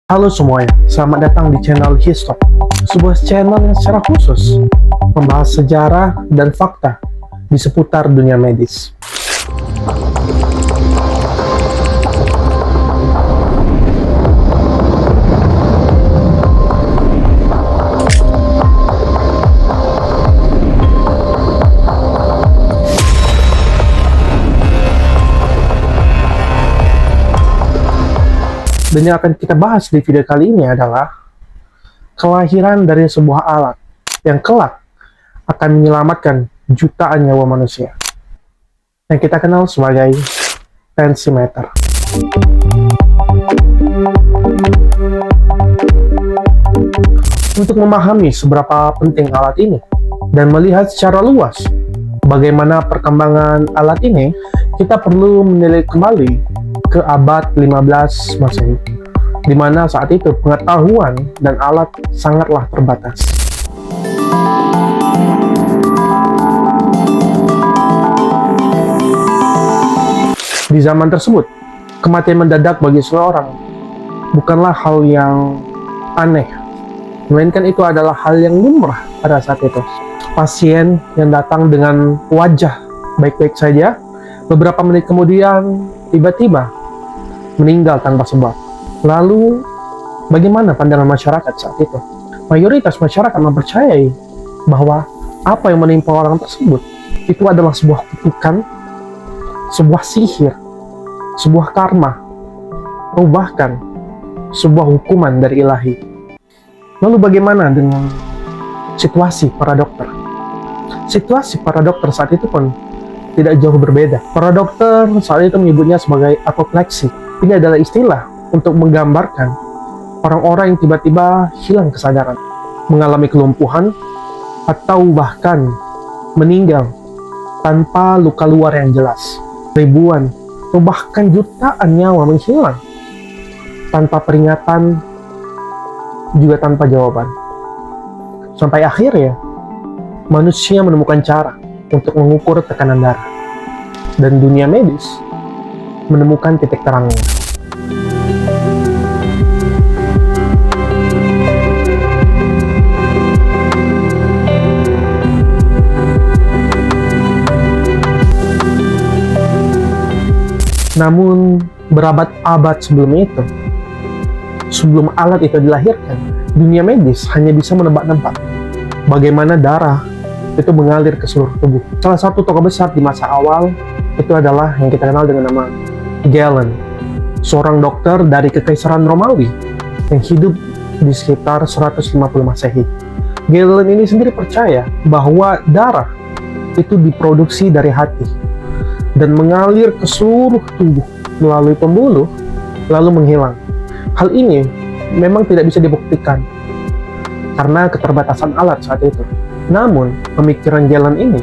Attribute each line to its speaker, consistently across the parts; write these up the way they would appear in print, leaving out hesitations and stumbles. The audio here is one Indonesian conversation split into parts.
Speaker 1: Halo semuanya, selamat datang di channel Histalk, sebuah channel yang secara khusus membahas sejarah dan fakta di seputar dunia medis. Dan yang akan kita bahas di video kali ini adalah kelahiran dari sebuah alat yang kelak akan menyelamatkan jutaan nyawa manusia, yang kita kenal sebagai tensimeter. Untuk memahami seberapa penting alat ini dan melihat secara luas bagaimana perkembangan alat ini, kita perlu menilik kembali ke abad 15 Masehi, di mana saat itu pengetahuan dan alat sangatlah terbatas. Di zaman tersebut, kematian mendadak bagi seseorang bukanlah hal yang aneh, melainkan itu adalah hal yang lumrah pada saat itu. Pasien yang datang dengan wajah baik-baik saja, beberapa menit kemudian tiba-tiba meninggal tanpa sebab. Lalu, bagaimana pandangan masyarakat saat itu? Mayoritas masyarakat mempercayai bahwa apa yang menimpa orang tersebut itu adalah sebuah kutukan, sebuah sihir, sebuah karma, atau bahkan sebuah hukuman dari ilahi. Lalu bagaimana dengan situasi para dokter? Situasi para dokter saat itu pun tidak jauh berbeda. Para dokter saat itu menyebutnya sebagai apopleksi. Ini adalah istilah untuk menggambarkan orang-orang yang tiba-tiba hilang kesadaran, mengalami kelumpuhan, atau bahkan meninggal tanpa luka luar yang jelas. Ribuan atau bahkan jutaan nyawa menghilang tanpa peringatan, juga tanpa jawaban. Sampai akhirnya manusia menemukan cara untuk mengukur tekanan darah, dan dunia medis menemukan titik terangnya. Namun berabad-abad sebelum itu, sebelum alat itu dilahirkan, dunia medis hanya bisa menebak-nebak bagaimana darah itu mengalir ke seluruh tubuh. Salah satu tokoh besar di masa awal itu adalah yang kita kenal dengan nama Galen, seorang dokter dari Kekaisaran Romawi yang hidup di sekitar 150 Masehi. Galen ini sendiri percaya bahwa darah itu diproduksi dari hati dan mengalir ke seluruh tubuh melalui pembuluh lalu menghilang. Hal ini memang tidak bisa dibuktikan karena keterbatasan alat saat itu. Namun, pemikiran Galen ini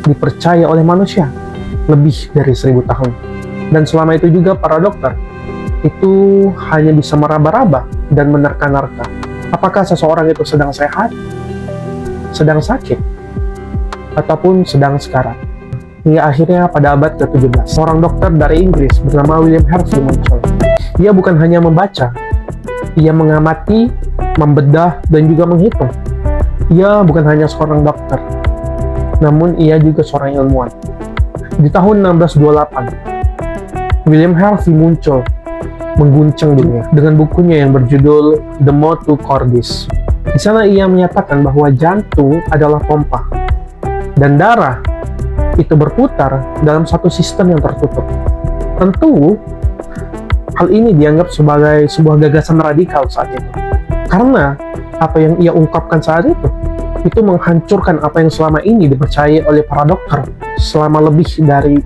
Speaker 1: dipercaya oleh manusia lebih dari 1000 tahun. Dan selama itu juga para dokter itu hanya bisa meraba-raba dan menerka-nerka apakah seseorang itu sedang sehat, sedang sakit, ataupun sedang sekarat. Hingga akhirnya pada abad ke-17, seorang dokter dari Inggris bernama William Harvey muncul. Ia bukan hanya membaca, ia mengamati, membedah, dan juga menghitung. Ia bukan hanya seorang dokter, namun ia juga seorang ilmuwan. Di tahun 1628, William Harvey muncul mengguncang dunia dengan bukunya yang berjudul The Motu Cordis. Di sana ia menyatakan bahwa jantung adalah pompa dan darah itu berputar dalam satu sistem yang tertutup. Tentu, hal ini dianggap sebagai sebuah gagasan radikal saat itu. Karena apa yang ia ungkapkan saat itu menghancurkan apa yang selama ini dipercaya oleh para dokter selama lebih dari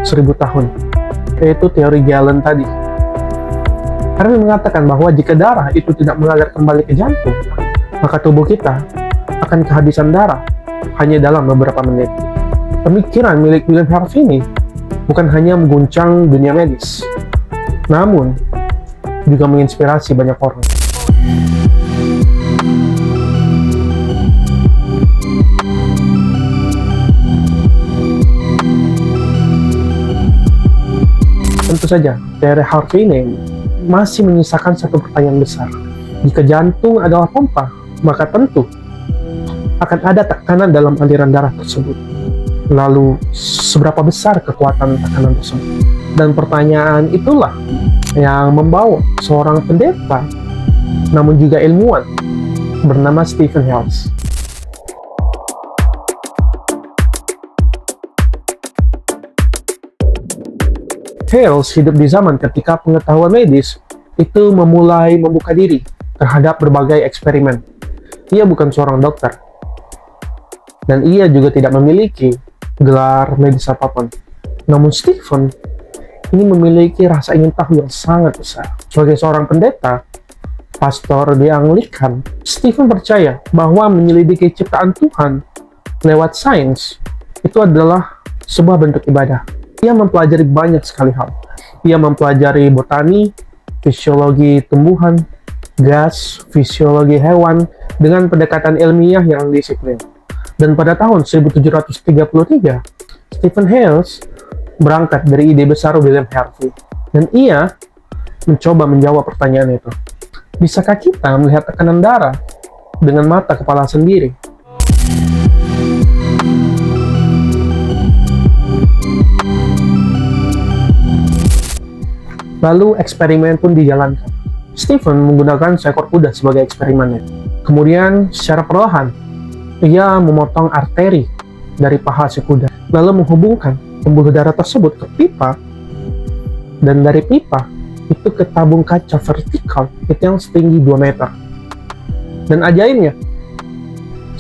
Speaker 1: 1000 tahun, yaitu teori Galen tadi. Karena mengatakan bahwa jika darah itu tidak mengalir kembali ke jantung, maka tubuh kita akan kehabisan darah hanya dalam beberapa menit. Pemikiran milik William Harvey ini bukan hanya mengguncang dunia medis, namun juga menginspirasi banyak orang. Tentu saja, teori Harvey ini masih menyisakan satu pertanyaan besar. Jika jantung adalah pompa, maka tentu akan ada tekanan dalam aliran darah tersebut. Lalu, seberapa besar kekuatan tekanan tersebut? Dan pertanyaan itulah yang membawa seorang pendeta, namun juga ilmuwan, bernama Stephen Hales. Hales hidup di zaman ketika pengetahuan medis itu memulai membuka diri terhadap berbagai eksperimen. Ia bukan seorang dokter, dan ia juga tidak memiliki gelar medis apapun. Namun Stephen ini memiliki rasa ingin tahu yang sangat besar. Sebagai seorang pendeta, pastor di Anglikan, Stephen percaya bahwa menyelidiki ciptaan Tuhan lewat sains itu adalah sebuah bentuk ibadah. Ia mempelajari banyak sekali hal. Ia mempelajari botani, fisiologi tumbuhan, gas, fisiologi hewan dengan pendekatan ilmiah yang disiplin. Dan pada tahun 1733, Stephen Hales berangkat dari ide besar William Harvey. Dan ia mencoba menjawab pertanyaan itu. Bisakah kita melihat tekanan darah dengan mata kepala sendiri? Lalu eksperimen pun dijalankan. Stephen menggunakan seekor kuda sebagai eksperimennya. Kemudian secara perlahan, ia memotong arteri dari paha si kuda, lalu menghubungkan pembuluh darah tersebut ke pipa, dan dari pipa itu ke tabung kaca vertikal itu yang setinggi 2 meter. Dan ajaibnya,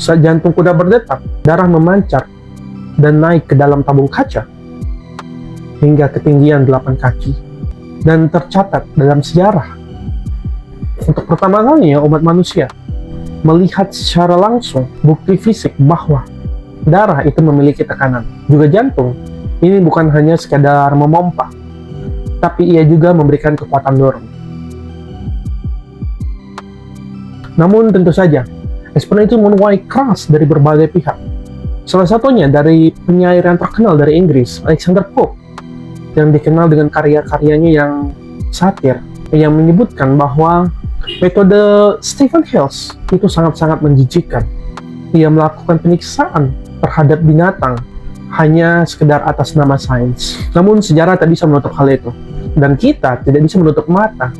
Speaker 1: saat jantung kuda berdetak, darah memancar dan naik ke dalam tabung kaca hingga ketinggian 8 kaki. Dan tercatat dalam sejarah, untuk pertama kalinya umat manusia melihat secara langsung bukti fisik bahwa darah itu memiliki tekanan. Juga jantung ini bukan hanya sekadar memompa, tapi ia juga memberikan kekuatan dorong. Namun tentu saja, eksperimen itu menuai keras dari berbagai pihak. Salah satunya dari penyair yang terkenal dari Inggris, Alexander Pope, yang dikenal dengan karya-karyanya yang satir, yang menyebutkan bahwa metode Stephen Hales itu sangat-sangat menjijikkan. Ia melakukan penyiksaan terhadap binatang hanya sekedar atas nama sains. Namun sejarah tak bisa menutup hal itu, dan kita tidak bisa menutup mata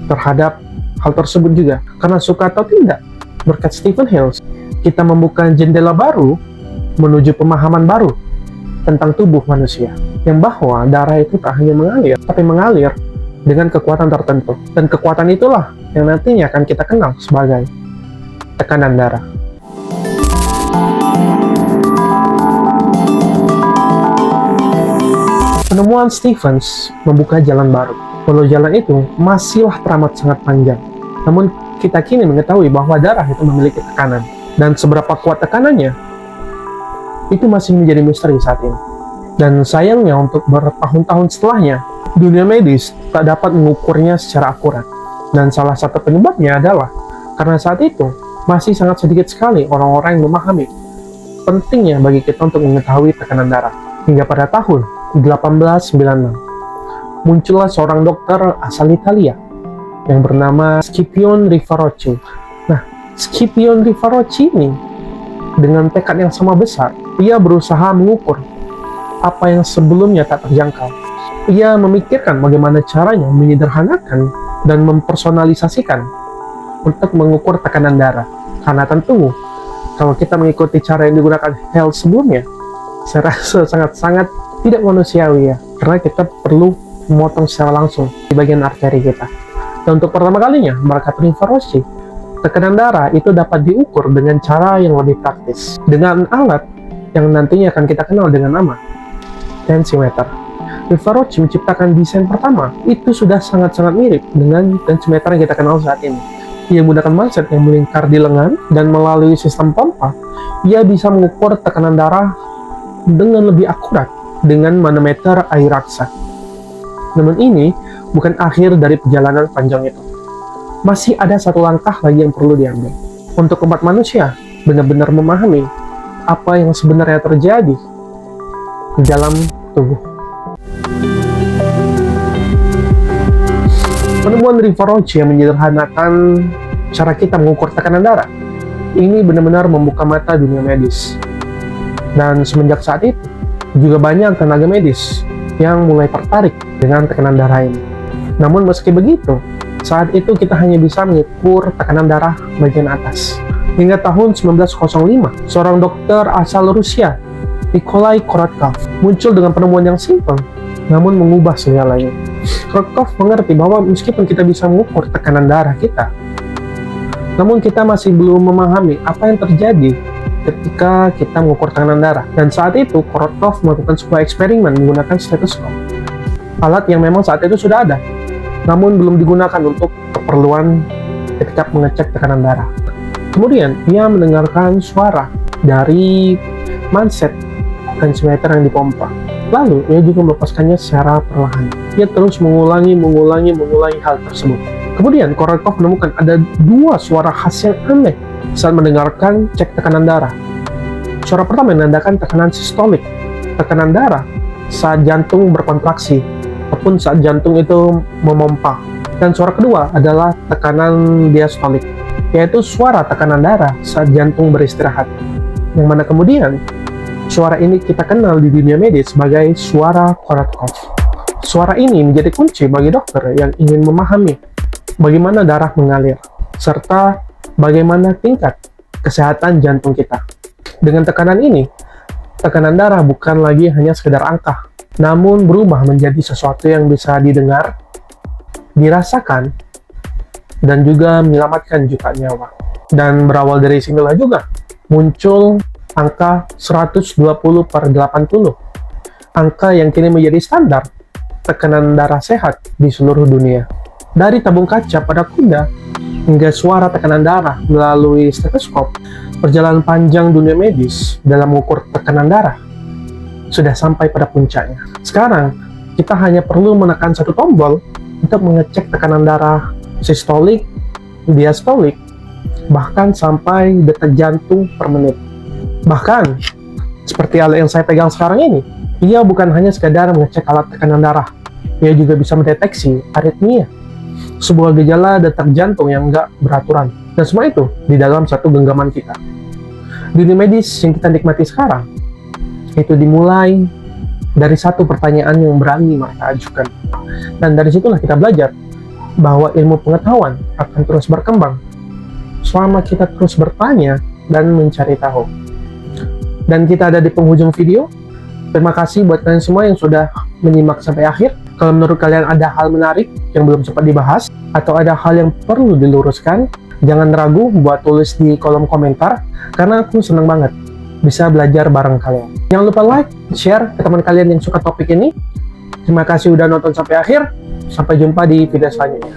Speaker 1: terhadap hal tersebut juga. Karena suka atau tidak, berkat Stephen Hales, kita membuka jendela baru menuju pemahaman baru tentang tubuh manusia, yang bahwa darah itu tak hanya mengalir, tapi mengalir dengan kekuatan tertentu. Dan kekuatan itulah yang nantinya akan kita kenal sebagai tekanan darah. Penemuan Stephens membuka jalan baru. Walau jalan itu masihlah teramat sangat panjang, namun kita kini mengetahui bahwa darah itu memiliki tekanan. Dan seberapa kuat tekanannya, itu masih menjadi misteri saat ini. Dan sayangnya untuk bertahun-tahun setelahnya, dunia medis tak dapat mengukurnya secara akurat. Dan salah satu penyebabnya adalah karena saat itu masih sangat sedikit sekali orang-orang yang memahami pentingnya bagi kita untuk mengetahui tekanan darah. Hingga pada tahun 1896, muncullah seorang dokter asal Italia yang bernama Scipione Rivarocci. Nah, Scipione Rivarocci ini dengan tekad yang sama besar, ia berusaha mengukur apa yang sebelumnya tak terjangkau. Ia memikirkan bagaimana caranya menyederhanakan dan mempersonalisasikan untuk mengukur tekanan darah. Karena tentu, kalau kita mengikuti cara yang digunakan Hales sebelumnya, saya rasa sangat-sangat tidak manusiawi ya. Karena kita perlu memotong secara langsung di bagian arteri kita. Dan untuk pertama kalinya, berkat Rivarocci, tekanan darah itu dapat diukur dengan cara yang lebih praktis. Dengan alat yang nantinya akan kita kenal dengan nama tensimeter. Rivarocci menciptakan desain pertama, itu sudah sangat-sangat mirip dengan tensimeter yang kita kenal saat ini. Ia menggunakan manset yang melingkar di lengan, dan melalui sistem pompa, ia bisa mengukur tekanan darah dengan lebih akurat dengan manometer air raksa. Namun ini bukan akhir dari perjalanan panjang itu. Masih ada satu langkah lagi yang perlu diambil. Untuk umat manusia benar-benar memahami apa yang sebenarnya terjadi di dalam tubuh. Penemuan Rivarocci yang menyederhanakan cara kita mengukur tekanan darah ini benar-benar membuka mata dunia medis. Dan semenjak saat itu, juga banyak tenaga medis yang mulai tertarik dengan tekanan darah ini. Namun meski begitu, saat itu kita hanya bisa mengukur tekanan darah bagian atas. Hingga tahun 1905, seorang dokter asal Rusia, Nikolai Korotkov, muncul dengan penemuan yang simpel, namun mengubah segalanya. Korotkov mengerti bahwa meskipun kita bisa mengukur tekanan darah kita, namun kita masih belum memahami apa yang terjadi ketika kita mengukur tekanan darah. Dan saat itu, Korotkov melakukan sebuah eksperimen menggunakan stetoskop. Alat yang memang saat itu sudah ada, namun belum digunakan untuk keperluan ketika mengecek tekanan darah. Kemudian, ia mendengarkan suara dari manset tensiometer yang dipompa. Lalu, ia juga melepaskannya secara perlahan. Ia terus mengulangi hal tersebut. Kemudian, Korotkov menemukan ada dua suara khas yang aneh saat mendengarkan cek tekanan darah. Suara pertama menandakan tekanan sistolik, tekanan darah saat jantung berkontraksi, ataupun saat jantung itu memompa. Dan suara kedua adalah tekanan diastolik, yaitu suara tekanan darah saat jantung beristirahat. Yang mana kemudian, suara ini kita kenal di dunia medis sebagai suara Korotkov. Suara ini menjadi kunci bagi dokter yang ingin memahami bagaimana darah mengalir, serta bagaimana tingkat kesehatan jantung kita. Dengan tekanan ini, tekanan darah bukan lagi hanya sekedar angka, namun berubah menjadi sesuatu yang bisa didengar, dirasakan, dan juga menyelamatkan jutaan nyawa. Dan berawal dari sinilah juga muncul angka 120/80, angka yang kini menjadi standar tekanan darah sehat di seluruh dunia. Dari tabung kaca pada kuda hingga suara tekanan darah melalui stetoskop, perjalanan panjang dunia medis dalam mengukur tekanan darah sudah sampai pada puncaknya. Sekarang, kita hanya perlu menekan satu tombol untuk mengecek tekanan darah sistolik, diastolik, bahkan sampai detak jantung per menit. Bahkan, seperti alat yang saya pegang sekarang ini, ia bukan hanya sekadar mengecek alat tekanan darah, ia juga bisa mendeteksi aritmia, sebuah gejala detak jantung yang enggak beraturan. Dan semua itu di dalam satu genggaman kita. Dunia medis yang kita nikmati sekarang, itu dimulai dari satu pertanyaan yang berani mereka ajukan. Dan dari situlah kita belajar bahwa ilmu pengetahuan akan terus berkembang selama kita terus bertanya dan mencari tahu. Dan kita ada di penghujung video. Terima kasih buat kalian semua yang sudah menyimak sampai akhir. Kalau menurut kalian ada hal menarik yang belum sempat dibahas, atau ada hal yang perlu diluruskan, jangan ragu buat tulis di kolom komentar, karena aku seneng banget bisa belajar bareng kalian. Jangan lupa like, share ke teman kalian yang suka topik ini. Terima kasih udah nonton sampai akhir. Sampai jumpa di video selanjutnya.